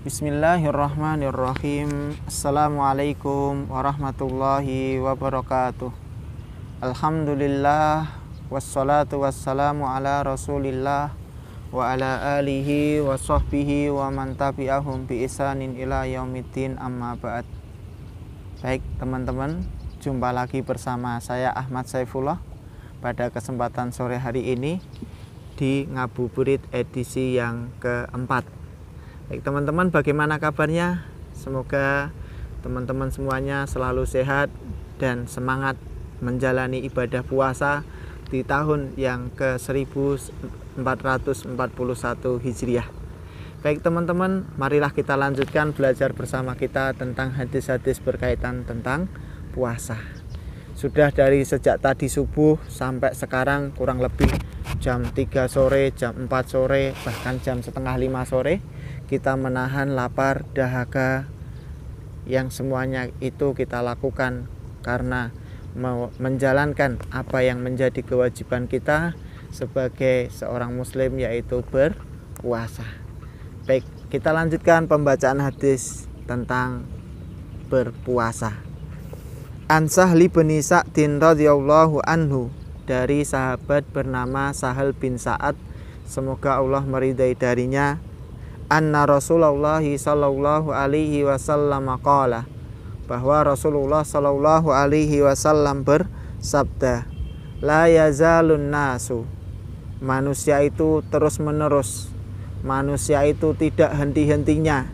Bismillahirrahmanirrahim. Assalamualaikum warahmatullahi wabarakatuh. Alhamdulillah wassalatu wassalamu ala Rasulillah wa ala alihi wa sahbihi wa man tabi'ahum bi ihsanin ila yaumiddin, amma ba'd. Baik teman-teman, jumpa lagi bersama saya Ahmad Saifullah pada kesempatan sore hari ini di Ngabuburit edisi yang keempat. Baik teman-teman, bagaimana kabarnya? Semoga teman-teman semuanya selalu sehat dan semangat menjalani ibadah puasa di tahun yang ke-1441 Hijriah. Baik teman-teman, marilah kita lanjutkan belajar bersama kita tentang hadis-hadis berkaitan tentang puasa. Sudah dari sejak tadi subuh sampai sekarang kurang lebih jam 3 sore, jam 4 sore, bahkan jam setengah 5 sore kita menahan lapar, dahaga, yang semuanya itu kita lakukan karena menjalankan apa yang menjadi kewajiban kita sebagai seorang muslim, yaitu berpuasa. Baik, kita lanjutkan pembacaan hadis tentang berpuasa. An Sahli bin Sa'din radhiyallahu anhu, dari sahabat bernama Sahal bin Sa'ad, semoga Allah meridai darinya, anna Rasulullah sallallahu alaihi wasallam qala, bahwa Rasulullah sallallahu alaihi wasallam bersabda, la yazalun nasu, manusia itu terus menerus, manusia itu tidak henti-hentinya,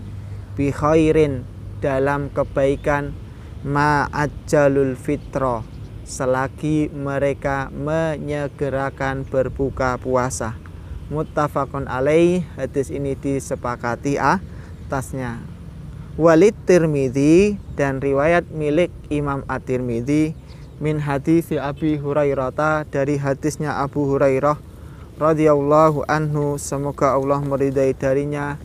bi khairin, dalam kebaikan, ma'ajjalul fitra, selagi mereka menyegerakan berbuka puasa. Muttafaqun alaih, hadis ini disepakati atasnya. Walid Tirmidzi, dan riwayat milik Imam At-Tirmidzi, min hadis Abi Hurairah, dari hadisnya Abu Hurairah radhiyallahu anhu, semoga Allah meridai darinya,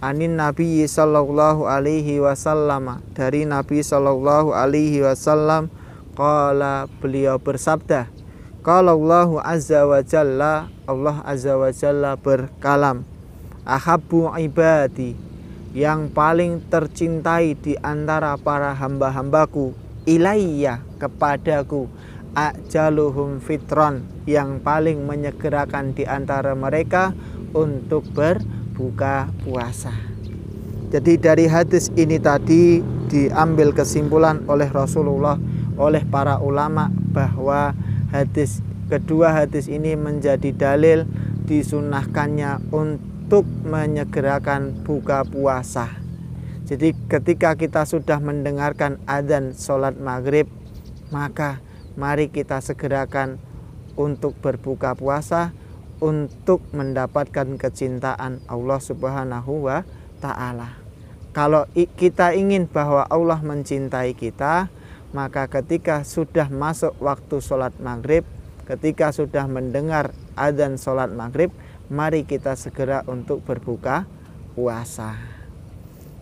anin Nabi sallallahu alaihi wasallam, dari Nabi sallallahu alaihi wasallam, qala, beliau bersabda, qala Allahu azza wa jalla, Allah azza wa jalla berkalam, ahabbu ibadi, yang paling tercintai di antara para hamba-hambaku, ilayya, kepadaku, ajaluhum fitron, yang paling menyegerakan di antara mereka untuk berbuka puasa. Jadi dari hadis ini tadi diambil kesimpulan oleh Rasulullah, oleh para ulama, bahwa kedua hadis ini menjadi dalil disunahkannya untuk menyegerakan buka puasa. Jadi ketika kita sudah mendengarkan adzan sholat maghrib, maka mari kita segerakan untuk berbuka puasa, untuk mendapatkan kecintaan Allah Subhanahu wa ta'ala. Kalau kita ingin bahwa Allah mencintai kita, maka ketika sudah masuk waktu sholat maghrib, ketika sudah mendengar adzan sholat maghrib, mari kita segera untuk berbuka puasa.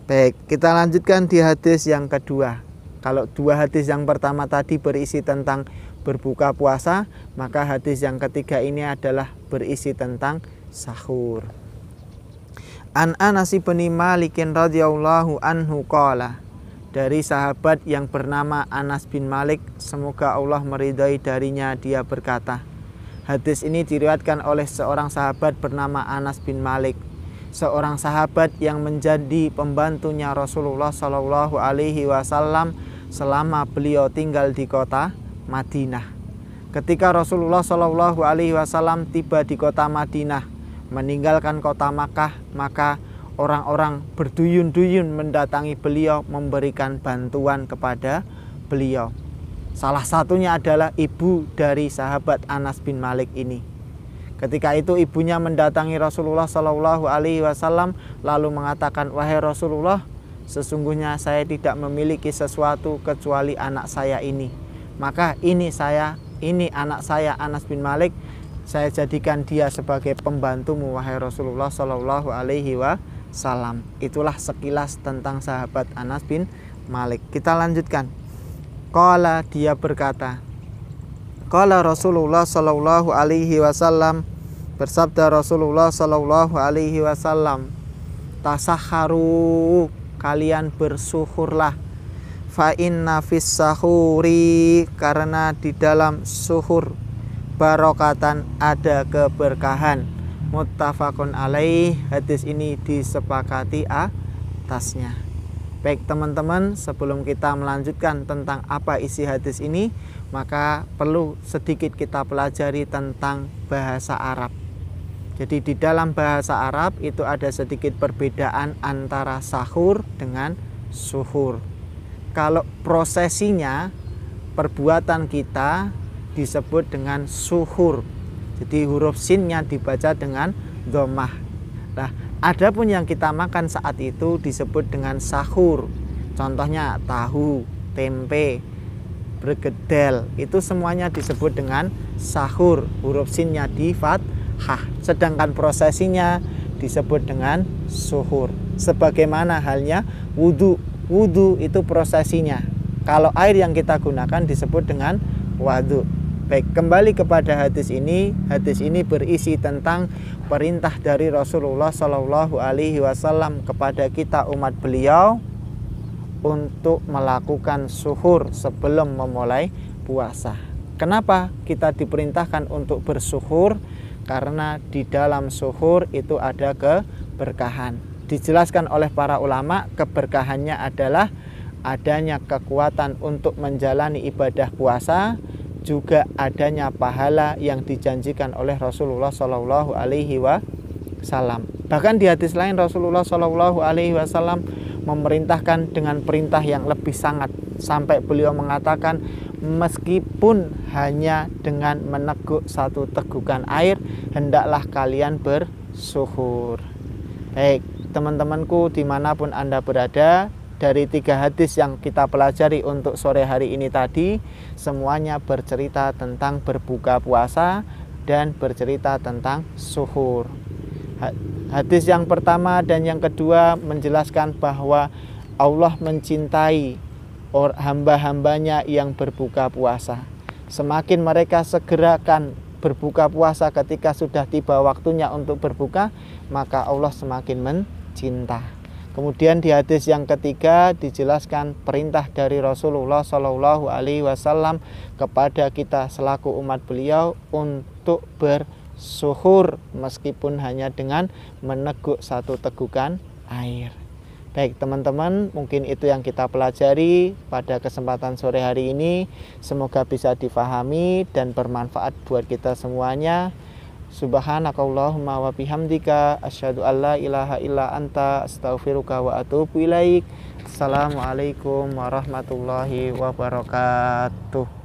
Baik, kita lanjutkan di hadis yang kedua. Kalau dua hadis yang pertama tadi berisi tentang berbuka puasa, maka hadis yang ketiga ini adalah berisi tentang sahur. An Anas bin Malik radhiyallahu anhu qala, dari sahabat yang bernama Anas bin Malik, semoga Allah meridai darinya, dia berkata, hadis ini diriwayatkan oleh seorang sahabat bernama Anas bin Malik, seorang sahabat yang menjadi pembantunya Rasulullah Shallallahu alaihi wasallam selama beliau tinggal di kota Madinah. Ketika Rasulullah Shallallahu alaihi wasallam tiba di kota Madinah, meninggalkan kota Makkah, maka orang-orang berduyun-duyun mendatangi beliau, memberikan bantuan kepada beliau. Salah satunya adalah ibu dari sahabat Anas bin Malik ini. Ketika itu ibunya mendatangi Rasulullah Shallallahu alaihi wasallam lalu mengatakan, wahai Rasulullah, sesungguhnya saya tidak memiliki sesuatu kecuali anak saya ini. Maka ini anak saya Anas bin Malik, saya jadikan dia sebagai pembantumu wahai Rasulullah Shallallahu alaihi wasallam. Itulah sekilas tentang sahabat Anas bin Malik. Kita lanjutkan. Qala, dia berkata, qala Rasulullah Shallallahu alaihi wasallam, bersabda Rasulullah Shallallahu alaihi wasallam, tasahharu, kalian bersuhurlah. Fa inna fis sahuri, karena di dalam suhur barokatan, ada keberkahan. Muttafaqun alaih, hadis ini disepakati atasnya. Baik teman-teman, sebelum kita melanjutkan tentang apa isi hadis ini, maka perlu sedikit kita pelajari tentang bahasa Arab. Jadi di dalam bahasa Arab itu ada sedikit perbedaan antara sahur dengan suhur. Kalau prosesinya, perbuatan kita disebut dengan suhur. Jadi huruf sinnya dibaca dengan dhammah. Nah, adapun yang kita makan saat itu disebut dengan sahur. Contohnya tahu, tempe, bergedel, itu semuanya disebut dengan sahur. Huruf sinnya di fathah. Sedangkan prosesinya disebut dengan suhur. Sebagaimana halnya wudu. Wudu itu prosesinya. Kalau air yang kita gunakan disebut dengan wadu. Baik, kembali kepada hadis ini. Hadis ini berisi tentang perintah dari Rasulullah Shallallahu Alaihi Wasallam kepada kita umat beliau untuk melakukan suhur sebelum memulai puasa. Kenapa kita diperintahkan untuk bersuhur? Karena di dalam suhur itu ada keberkahan. Dijelaskan oleh para ulama, keberkahannya adalah adanya kekuatan untuk menjalani ibadah puasa, juga adanya pahala yang dijanjikan oleh Rasulullah Shallallahu Alaihi Wasallam. Bahkan di hadis lain Rasulullah Shallallahu Alaihi Wasallam memerintahkan dengan perintah yang lebih sangat, sampai beliau mengatakan meskipun hanya dengan meneguk satu tegukan air, hendaklah kalian bersuhur. Baik teman-temanku dimanapun Anda berada, dari 3 hadis yang kita pelajari untuk sore hari ini tadi, semuanya bercerita tentang berbuka puasa dan bercerita tentang suhur. Hadis yang pertama dan yang kedua menjelaskan bahwa Allah mencintai hamba-hambanya yang berbuka puasa. Semakin mereka segerakan berbuka puasa ketika sudah tiba waktunya untuk berbuka, maka Allah semakin mencinta. Kemudian di hadis yang ketiga dijelaskan perintah dari Rasulullah Shallallahu Alaihi Wasallam kepada kita selaku umat beliau untuk bersuhur meskipun hanya dengan meneguk satu tegukan air. Baik teman-teman, mungkin itu yang kita pelajari pada kesempatan sore hari ini. Semoga bisa difahami dan bermanfaat buat kita semuanya. Subhanakallahumma wa bihamdika asyhadu alla ilaha illa anta astaghfiruka wa atubu ilaik. Assalamualaikum warahmatullahi wabarakatuh.